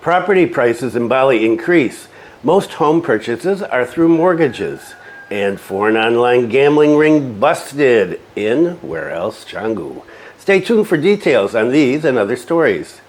Property prices in Bali increase. Most home purchases are through mortgages. And foreign online gambling ring busted in, where else, Canggu. Stay tuned for details on these and other stories.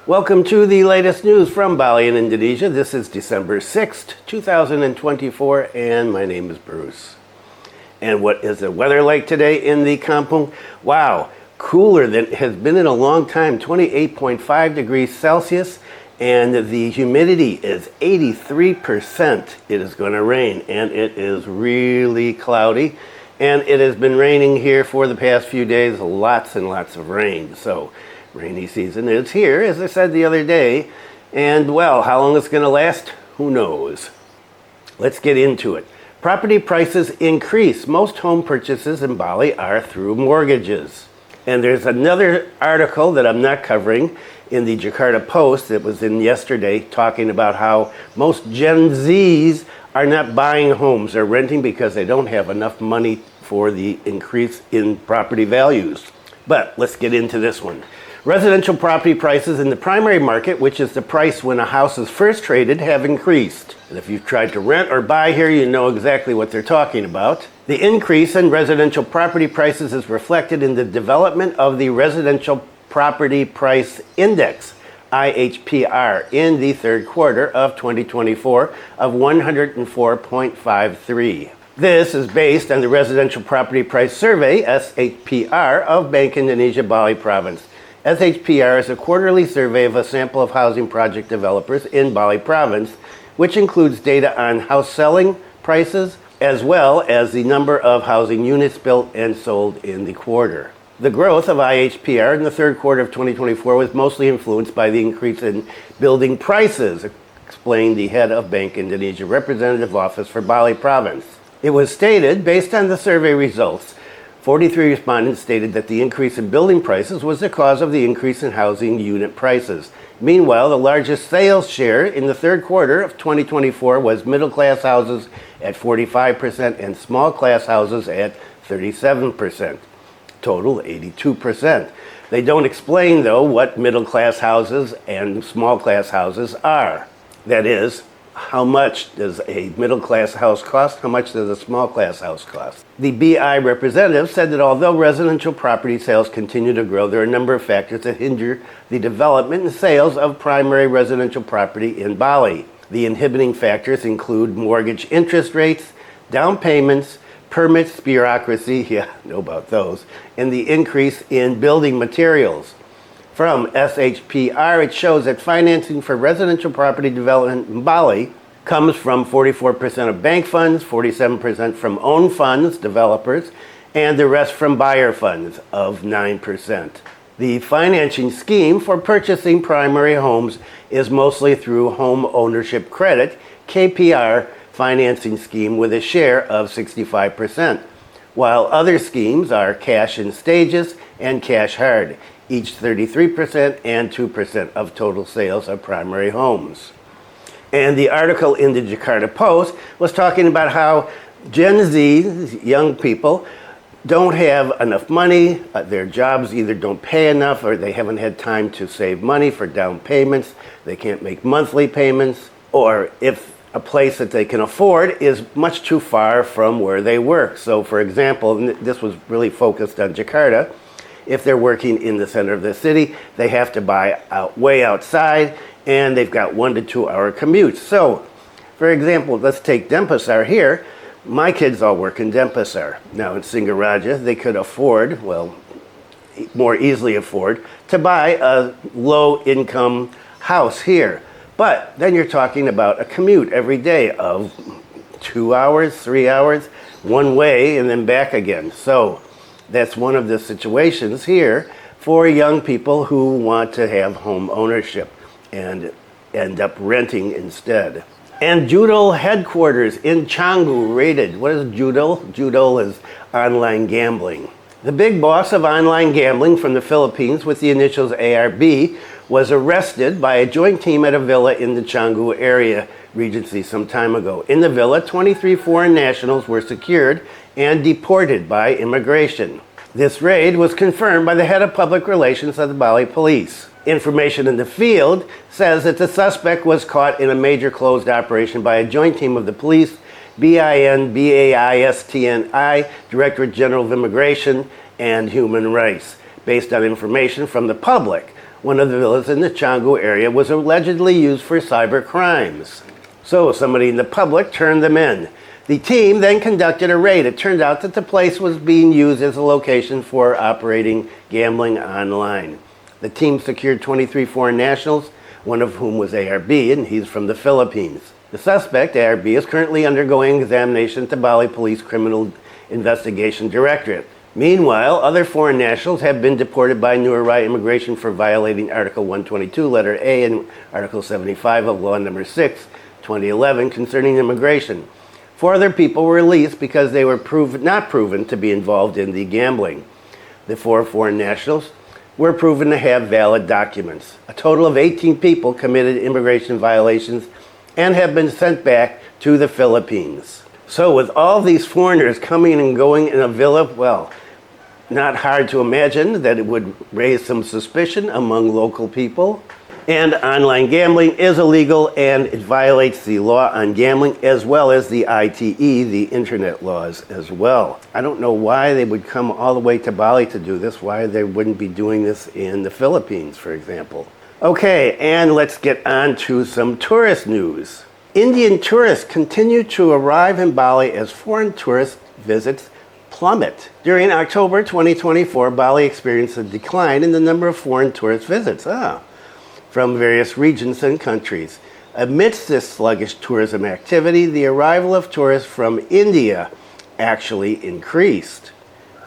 Welcome to the latest news from Bali in Indonesia. This is December 6th, 2024, and my name is Bruce. And what is the weather like today in the kampung? Wow, cooler than it has been in a long time, 28.5 degrees Celsius, and the humidity is 83%. It is going to rain, and it is really cloudy, and it has been raining here for the past few days, lots and lots of rain. So rainy season is here, as I said the other day, and well, how long it's going to last, who knows. Let's get into it. Property prices increase. Most home purchases in Bali are through mortgages. And there's another article that I'm not covering in the Jakarta Post that was in yesterday, talking about how most Gen Zs are not buying homes. They're renting because they don't have enough money for the increase in property values. But let's get into this one. Residential property prices in the primary market, which is the price when a house is first traded, have increased. And if you've tried to rent or buy here, you know exactly what they're talking about. The increase in residential property prices is reflected in the development of the Residential Property Price Index, IHPR, in the third quarter of 2024 of 104.53. This is based on the Residential Property Price Survey, SHPR, of Bank Indonesia, Bali Province. SHPR is a quarterly survey of a sample of housing project developers in Bali Province, which includes data on house selling prices, as well as the number of housing units built and sold in the quarter. The growth of IHPR in the third quarter of 2024 was mostly influenced by the increase in building prices, explained the head of Bank Indonesia Representative Office for Bali Province. It was stated, based on the survey results, 43 respondents stated that the increase in building prices was the cause of the increase in housing unit prices. Meanwhile, the largest sales share in the third quarter of 2024 was middle-class houses at 45% and small-class houses at 37%. Total 82%. They don't explain, though, what middle-class houses and small-class houses are. That is, how much does a middle-class house cost? How much does a small-class house cost? The BI representative said that although residential property sales continue to grow, there are a number of factors that hinder the development and sales of primary residential property in Bali. The inhibiting factors include mortgage interest rates, down payments, permits, bureaucracy, yeah, know about those, and the increase in building materials. From SHPR, it shows that financing for residential property development in Bali comes from 44% of bank funds, 47% from own funds, developers, and the rest from buyer funds of 9%. The financing scheme for purchasing primary homes is mostly through Home Ownership Credit, KPR, financing scheme with a share of 65%, while other schemes are cash in stages and cash hard, each 33% and 2% of total sales of primary homes. And the article in the Jakarta Post was talking about how Gen Z, young people, don't have enough money. Their jobs either don't pay enough or they haven't had time to save money for down payments. They can't make monthly payments. Or if a place that they can afford is much too far from where they work. So, for example, this was really focused on Jakarta. If they're working in the center of the city, they have to buy way outside, and they've got 1 to 2 hour commutes. So, for example, let's take Denpasar here. My kids all work in Denpasar. Now in Singaraja, they could afford, well, more easily afford, to buy a low-income house here. But then you're talking about a commute every day of 2 hours, 3 hours, one way, and then back again. So that's one of the situations here for young people who want to have home ownership and end up renting instead. And Judol headquarters in Canggu raided. What is Judol? Judol is online gambling. The big boss of online gambling from the Philippines with the initials ARB was arrested by a joint team at a villa in the Canggu area Regency some time ago. In the villa, 23 foreign nationals were secured and deported by immigration. This raid was confirmed by the head of public relations of the Bali Police. Information in the field says that the suspect was caught in a major closed operation by a joint team of the police, BIN, BAISTNI, Directorate General of Immigration and Human Rights. Based on information from the public, one of the villas in the Canggu area was allegedly used for cyber crimes. So somebody in the public turned them in. The team then conducted a raid. It turned out that the place was being used as a location for operating gambling online. The team secured 23 foreign nationals, one of whom was ARB, and he's from the Philippines. The suspect, ARB, is currently undergoing examination at the Bali Police Criminal Investigation Directorate. Meanwhile, other foreign nationals have been deported by Nurai Immigration for violating Article 122, letter A, and Article 75 of Law Number 6, 2011, concerning immigration. 4 other people were released because they were not proven to be involved in the gambling. The 4 foreign nationals were proven to have valid documents. A total of 18 people committed immigration violations and have been sent back to the Philippines. So with all these foreigners coming and going in a villa, well, not hard to imagine that it would raise some suspicion among local people. And online gambling is illegal, and it violates the law on gambling as well as the ITE, the internet laws as well. I don't know why they would come all the way to Bali to do this, why they wouldn't be doing this in the Philippines, for example. Okay, and let's get on to some tourist news. Indian tourists continue to arrive in Bali as foreign tourist visits plummet. During October 2024, Bali experienced a decline in the number of foreign tourist visits from various regions and countries. Amidst this sluggish tourism activity, the arrival of tourists from India actually increased.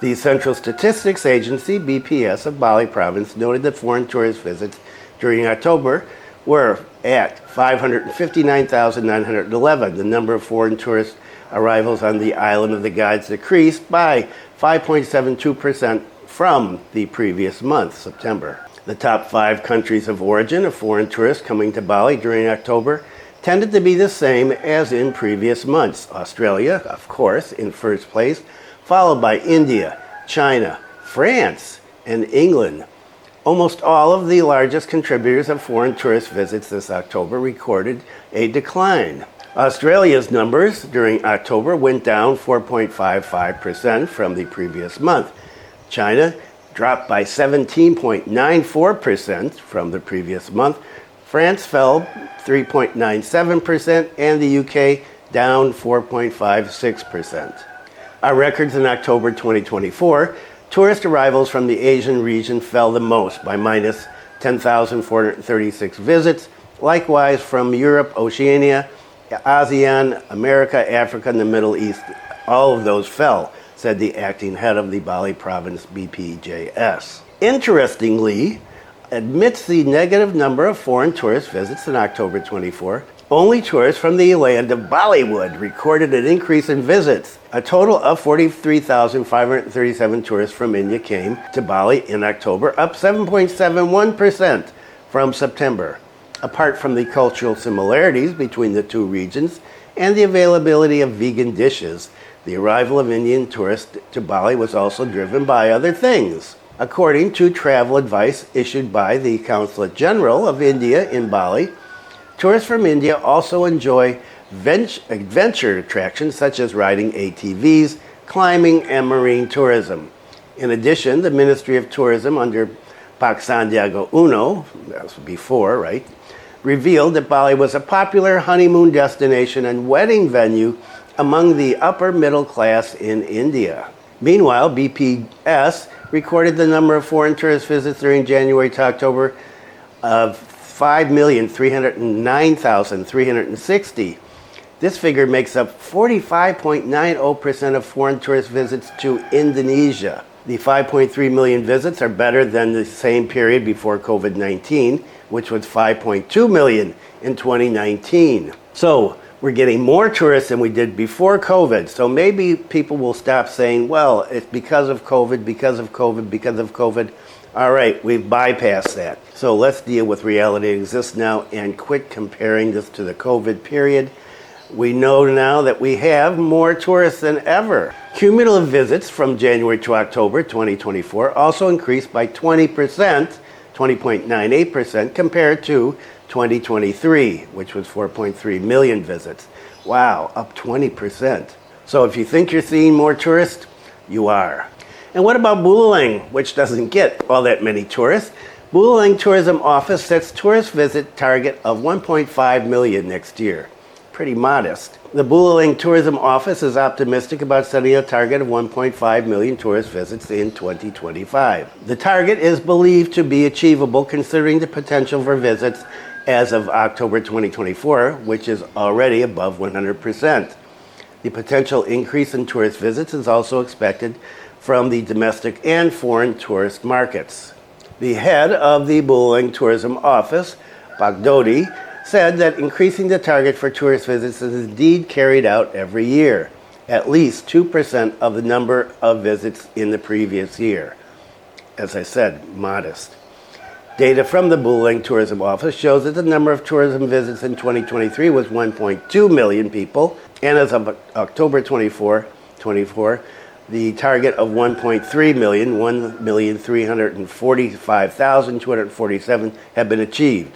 The Central Statistics Agency, BPS, of Bali Province noted that foreign tourist visits during October were at 559,911. The number of foreign tourist arrivals on the island of the Gods decreased by 5.72% from the previous month, September. The top 5 countries of origin of foreign tourists coming to Bali during October tended to be the same as in previous months. Australia, of course, in first place, followed by India, China, France, and England. Almost all of the largest contributors of foreign tourist visits this October recorded a decline. Australia's numbers during October went down 4.55% from the previous month. China dropped by 17.94% from the previous month. France fell 3.97%, and the UK down 4.56%. Our records in October 2024, tourist arrivals from the Asian region fell the most by minus 10,436 visits. Likewise, from Europe, Oceania, ASEAN, America, Africa, and the Middle East, all of those fell, said the acting head of the Bali Province BPJS. Interestingly, amidst the negative number of foreign tourist visits in October 24, only tourists from the land of Bollywood recorded an increase in visits. A total of 43,537 tourists from India came to Bali in October, up 7.71% from September. Apart from the cultural similarities between the two regions and the availability of vegan dishes, the arrival of Indian tourists to Bali was also driven by other things. According to travel advice issued by the Consulate General of India in Bali, tourists from India also enjoy adventure attractions such as riding ATVs, climbing, and marine tourism. In addition, the Ministry of Tourism under Pak Sandiaga Uno, that was before, right, revealed that Bali was a popular honeymoon destination and wedding venue among the upper middle class in India. Meanwhile, BPS recorded the number of foreign tourist visits during January to October of 5,309,360. This figure makes up 45.90% of foreign tourist visits to Indonesia. The 5.3 million visits are better than the same period before COVID-19, which was 5.2 million in 2019. So we're getting more tourists than we did before COVID. So maybe people will stop saying, well, it's because of COVID, because of COVID, because of COVID. All right, we've bypassed that. So let's deal with reality that exists now and quit comparing this to the COVID period. We know now that we have more tourists than ever. Cumulative visits from January to October 2024 also increased by 20%, 20.98% compared to 2023, which was 4.3 million visits. Wow, up 20%. So if you think you're seeing more tourists, you are. And what about Buleleng, which doesn't get all that many tourists? Buleleng Tourism Office sets tourist visit target of 1.5 million next year. Pretty modest. The Buleleng Tourism Office is optimistic about setting a target of 1.5 million tourist visits in 2025. The target is believed to be achievable considering the potential for visits as of October 2024, which is already above 100%. The potential increase in tourist visits is also expected from the domestic and foreign tourist markets. The head of the Buleleng Tourism Office, Plummet, said that increasing the target for tourist visits is indeed carried out every year, at least 2% of the number of visits in the previous year. As I said, modest. Data from the Buleleng Tourism Office shows that the number of tourism visits in 2023 was 1.2 million people, and as of October 24, the target of 1.3 million, 1,345,247 have been achieved.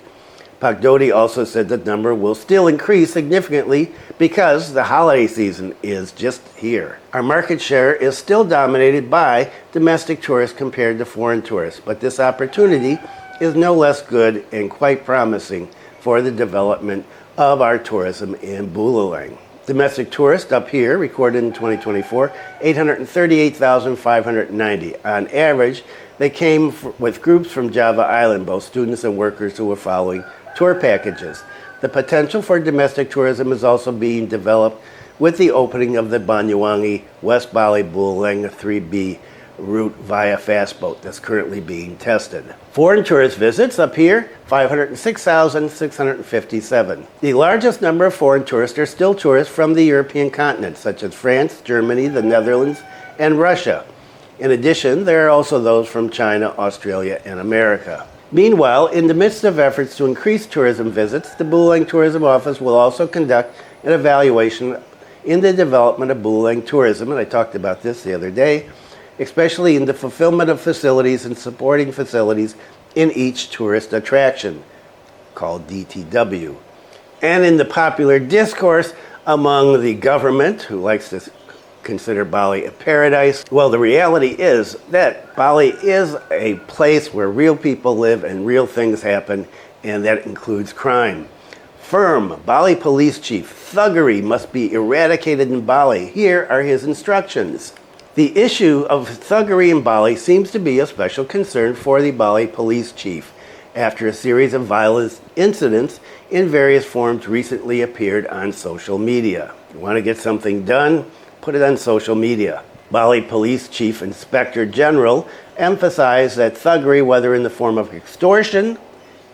Plummet also said that number will still increase significantly because the holiday season is just here. Our market share is still dominated by domestic tourists compared to foreign tourists, but this opportunity is no less good and quite promising for the development of our tourism in Buleleng. Domestic tourists up here recorded in 2024, 838,590. On average, they came with groups from Java Island, both students and workers who were following tour packages. The potential for domestic tourism is also being developed with the opening of the Banyuwangi West Bali Buleleng 3B route via fastboat that's currently being tested. Foreign tourist visits up here, 506,657. The largest number of foreign tourists are still tourists from the European continent, such as France, Germany, the Netherlands, and Russia. In addition, there are also those from China, Australia, and America. Meanwhile, in the midst of efforts to increase tourism visits, the Buleleng Tourism Office will also conduct an evaluation in the development of Buleleng tourism, and I talked about this the other day, especially in the fulfillment of facilities and supporting facilities in each tourist attraction, called DTW. And in the popular discourse among the government, who likes to consider Bali a paradise, well, the reality is that Bali is a place where real people live and real things happen, and that includes crime. Firm Bali Police Chief Thuggery must be eradicated in Bali. Here are his instructions. The issue of thuggery in Bali seems to be a special concern for the Bali Police Chief after a series of violent incidents in various forms recently appeared on social media. You want to get something done? Put it on social media. Bali Police Chief Inspector General emphasized that thuggery, whether in the form of extortion,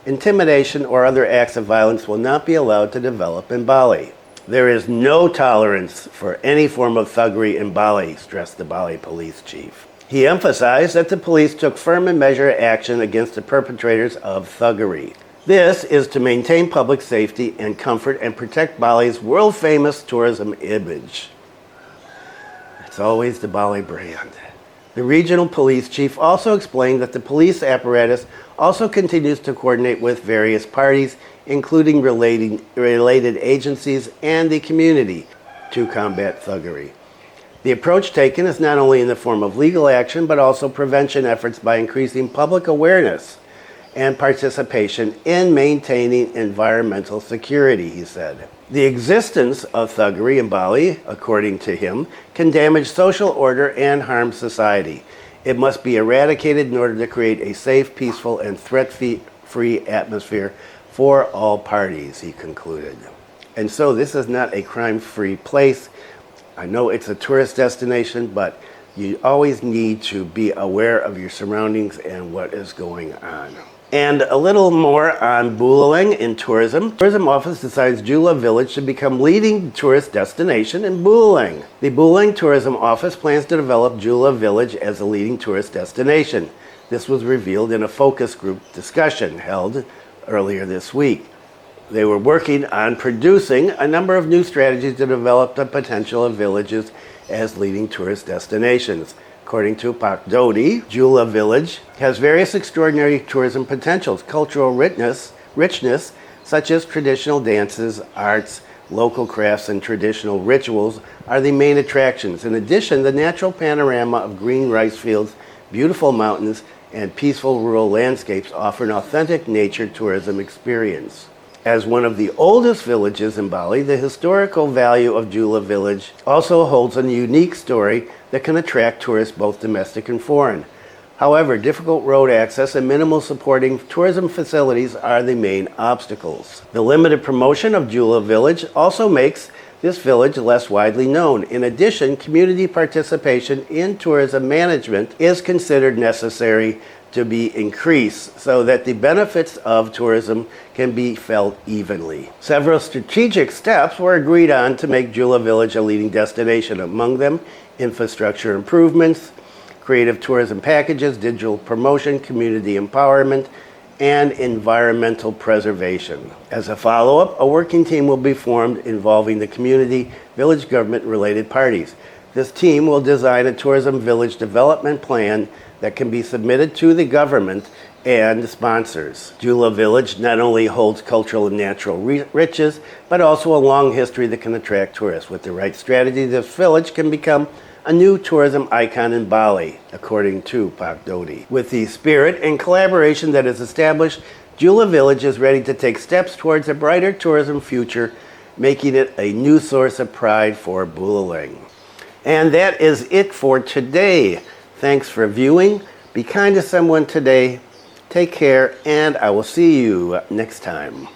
intimidation, or other acts of violence, will not be allowed to develop in Bali. There is no tolerance for any form of thuggery in Bali, stressed the Bali Police Chief. He emphasized that the police took firm and measured action against the perpetrators of thuggery. This is to maintain public safety and comfort and protect Bali's world-famous tourism image. It's always the Bali brand. The regional police chief also explained that the police apparatus also continues to coordinate with various parties, including related agencies and the community, to combat thuggery. The approach taken is not only in the form of legal action, but also prevention efforts by increasing public awareness and participation in maintaining environmental security, he said. The existence of thuggery in Bali, according to him, can damage social order and harm society. It must be eradicated in order to create a safe, peaceful, and threat-free atmosphere for all parties, he concluded. And so this is not a crime-free place. I know it's a tourist destination, but you always need to be aware of your surroundings and what is going on. And a little more on Buleleng in tourism. Tourism Office decides Julah Village should become leading tourist destination in Buleleng. The Buleleng Tourism Office plans to develop Julah Village as a leading tourist destination. This was revealed in a focus group discussion held earlier this week. They were working on producing a number of new strategies to develop the potential of villages as leading tourist destinations. According to Pak Dodi, Julah village has various extraordinary tourism potentials. Cultural richness such as traditional dances, arts, local crafts, and traditional rituals are the main attractions. In addition, the natural panorama of green rice fields, beautiful mountains, and peaceful rural landscapes offer an authentic nature tourism experience. As one of the oldest villages in Bali, the historical value of Julah village also holds a unique story that can attract tourists both domestic and foreign. However, difficult road access and minimal supporting tourism facilities are the main obstacles. The limited promotion of Julah village also makes this village less widely known. In addition, community participation in tourism management is considered necessary to be increased so that the benefits of tourism can be felt evenly. Several strategic steps were agreed on to make Julah village a leading destination. Among them, infrastructure improvements, creative tourism packages, digital promotion, community empowerment, and environmental preservation. As a follow-up, a working team will be formed involving the community, village government-related parties. This team will design a tourism village development plan that can be submitted to the government and sponsors. Julah village not only holds cultural and natural riches, but also a long history that can attract tourists. With the right strategy, this village can become a new tourism icon in Bali, according to Pak Dodi. With the spirit and collaboration that is established, Julah village is ready to take steps towards a brighter tourism future, making it a new source of pride for Buleleng. And that is it for today. Thanks for viewing. Be kind to someone today. Take care, and I will see you next time.